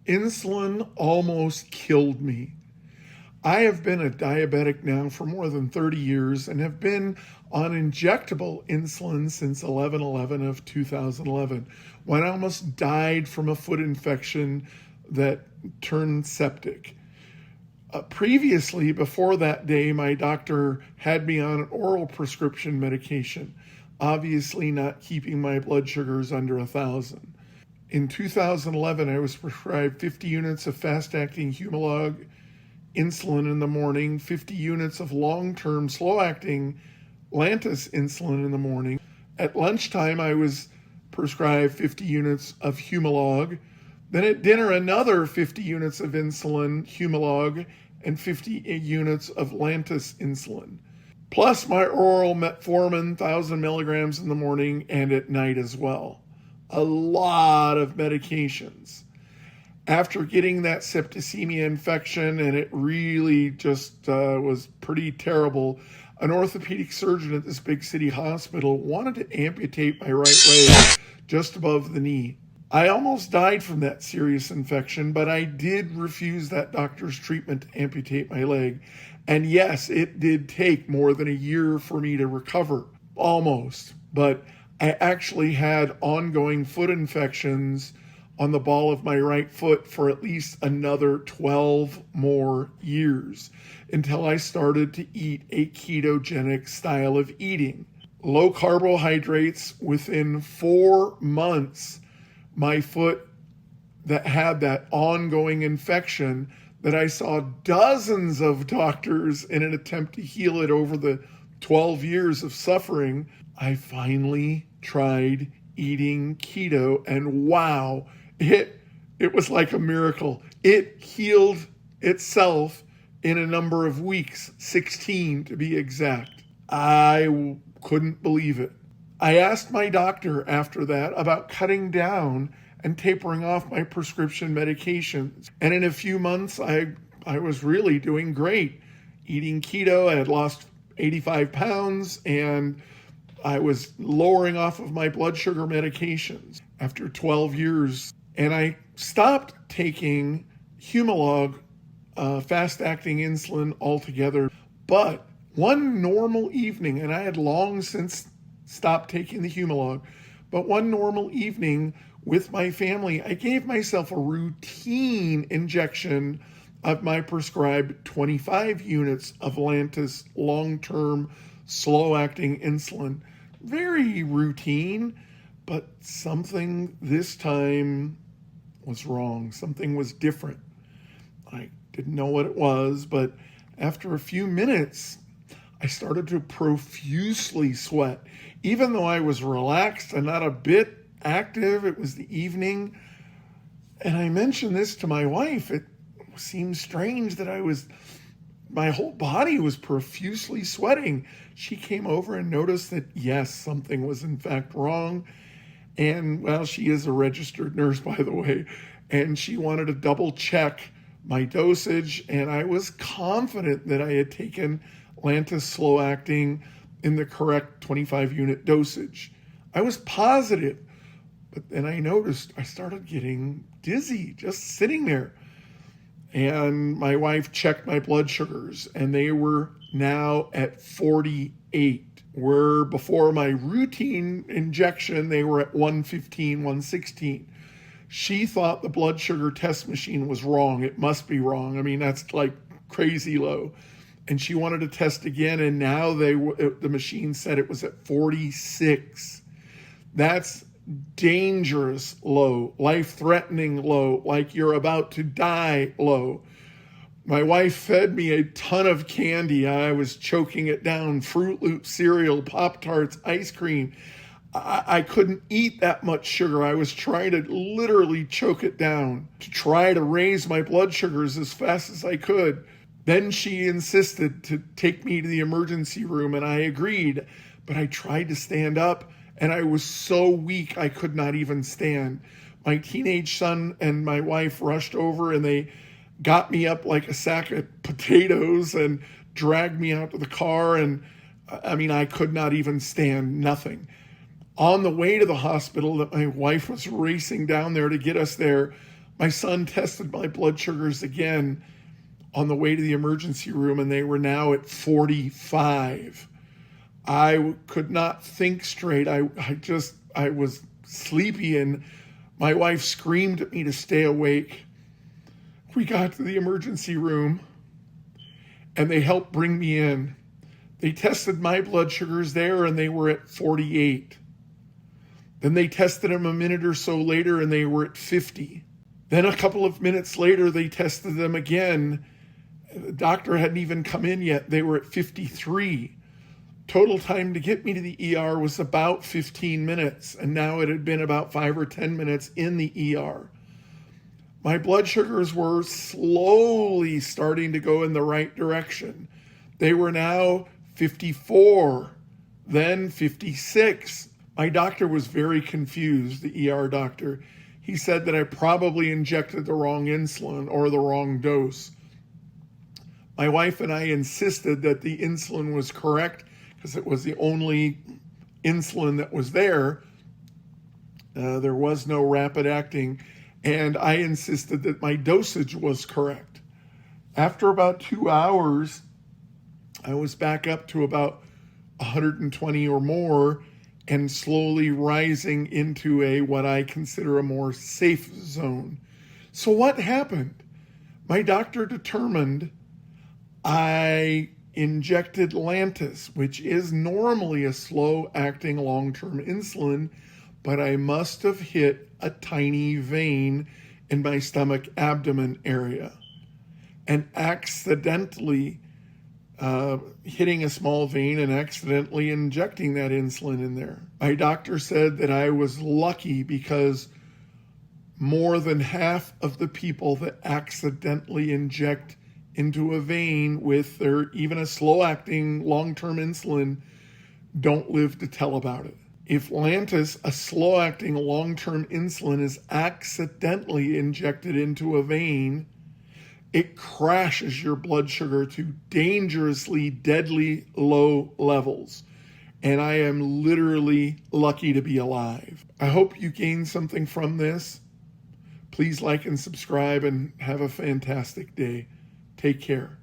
Insulin almost killed me. I have been a diabetic now for more than 30 years and have been on injectable insulin since 11/11 of 2011, when I almost died from a foot infection that turned septic. Previously, before that day, my doctor had me on an oral prescription medication, obviously not keeping my blood sugars under 1,000. In 2011, I was prescribed 50 units of fast-acting Humalog insulin in the morning, 50 units of long-term slow-acting Lantus insulin in the morning. At lunchtime, I was prescribed 50 units of Humalog. Then at dinner, another 50 units of insulin, Humalog, and 50 units of Lantus insulin, plus my oral metformin, 1,000 milligrams in the morning and at night as well. A lot of medications. After getting that septicemia infection, and it really just was pretty terrible, an orthopedic surgeon at this big city hospital wanted to amputate my right leg just above the knee. I almost died from that serious infection, but I did refuse that doctor's treatment to amputate my leg. And yes, it did take more than a year for me to recover, almost. But I actually had ongoing foot infections on the ball of my right foot for at least another 12 more years until I started to eat a ketogenic style of eating. Low carbohydrates. Within 4 months, my foot that had that ongoing infection that I saw dozens of doctors in an attempt to heal it over the 12 years of suffering, I finally tried eating keto, and wow, it was like a miracle. It healed itself in a number of weeks, 16 to be exact. I couldn't believe it. I asked my doctor after that about cutting down and tapering off my prescription medications. And in a few months, I was really doing great. Eating keto, I had lost 85 pounds, and I was lowering off of my blood sugar medications after 12 years. And I stopped taking Humalog, fast-acting insulin altogether. But one normal evening, and I had long since stopped taking the Humalog, but one normal evening with my family, I gave myself a routine injection of my prescribed 25 units of Lantus long-term slow-acting insulin. Very routine, but something this time was wrong. Something was different. I didn't know what it was, but after a few minutes, I started to profusely sweat. Even though I was relaxed and not a bit active, it was the evening. And I mentioned this to my wife. It seemed strange that my whole body was profusely sweating. She came over and noticed that, yes, something was in fact wrong. And, well, she is a registered nurse, by the way, and she wanted to double check my dosage. And I was confident that I had taken Lantus slow acting in the correct 25 unit dosage. I was positive, but then I noticed I started getting dizzy just sitting there. And my wife checked my blood sugars, and they were now at 48, where before my routine injection, they were at 115, 116. She thought the blood sugar test machine was wrong. It must be wrong. I mean, that's like crazy low. And she wanted to test again, and now the machine said it was at 46. That's dangerous low, life-threatening low, like you're about to die low. My wife fed me a ton of candy. I was choking it down, Fruit Loops, cereal, Pop-Tarts, ice cream. I couldn't eat that much sugar. I was trying to literally choke it down to try to raise my blood sugars as fast as I could. Then she insisted to take me to the emergency room, and I agreed. But I tried to stand up, and I was so weak I could not even stand. My teenage son and my wife rushed over, and they got me up like a sack of potatoes and dragged me out to the car. And I mean, I could not even stand, nothing. On the way to the hospital, that my wife was racing down there to get us there, My son tested my blood sugars again on the way to the emergency room, and they were now at 45. I could not think straight. I was sleepy, and my wife screamed at me to stay awake. We got to the emergency room, and they helped bring me in. They tested my blood sugars there, and they were at 48. Then they tested them a minute or so later, and they were at 50. Then a couple of minutes later, they tested them again. The doctor hadn't even come in yet. They were at 53. Total time to get me to the ER was about 15 minutes, and now it had been about 5 or 10 minutes in the ER. My blood sugars were slowly starting to go in the right direction. They were now 54, then 56. My doctor was very confused, the ER doctor. He said that I probably injected the wrong insulin or the wrong dose. My wife and I insisted that the insulin was correct because it was the only insulin that was there. There was no rapid acting, and I insisted that my dosage was correct. After about 2 hours, I was back up to about 120 or more and slowly rising into what I consider a more safe zone. So what happened? My doctor determined I injected Lantus, which is normally a slow-acting long-term insulin, but I must have hit a tiny vein in my stomach abdomen area and accidentally hitting a small vein and accidentally injecting that insulin in there. My doctor said that I was lucky because more than half of the people that accidentally inject into a vein with even a slow-acting long-term insulin don't live to tell about it. If Lantus, a slow-acting long-term insulin, is accidentally injected into a vein, it crashes your blood sugar to dangerously, deadly low levels. And I am literally lucky to be alive. I hope you gained something from this. Please like and subscribe and have a fantastic day. Take care.